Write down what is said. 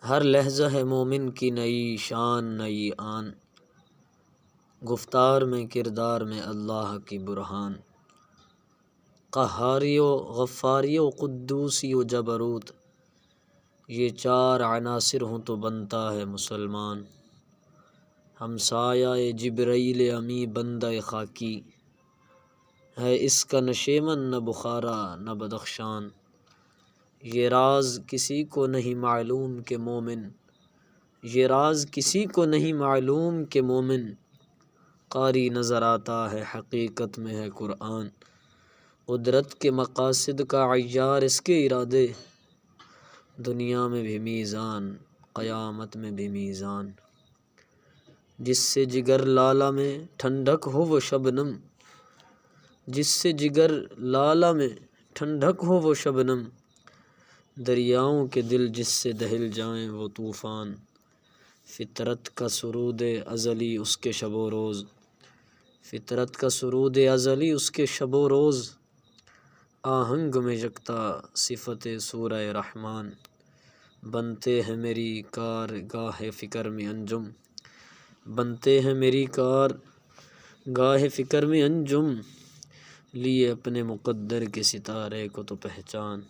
ہر لحظہ ہے مومن کی نئی شان نئی آن، گفتار میں کردار میں اللہ کی برہان۔ قہاری و غفاری و قدوسی و جبروت، یہ چار عناصر ہوں تو بنتا ہے مسلمان۔ ہمسایہ جبرائیل امی بندہ خاکی، ہے اس کا نشیمن نہ بخارا نہ بدخشان۔ یہ راز کسی کو نہیں معلوم کہ مومن، یہ راز کسی کو نہیں معلوم کہ مومن، قاری نظر آتا ہے حقیقت میں ہے قرآن۔ قدرت کے مقاصد کا عیار اس کے ارادے، دنیا میں بھی میزان قیامت میں بھی میزان۔ جس سے جگر لالہ میں ٹھنڈک ہو وہ شبنم، جس سے جگر لالہ میں ٹھنڈک ہو وہ شبنم، دریاؤں کے دل جس سے دہل جائیں وہ طوفان۔ فطرت کا سرود ازلی اس کے شب و روز، فطرت کا سرود ازلی اس کے شب و روز، آہنگ میں یکتا صفت سورہ رحمان۔ بنتے ہیں میری کار گاہ فکر میں انجم، بنتے ہیں میری کار گاہ فکر میں انجم، لیے اپنے مقدر کے ستارے کو تو پہچان۔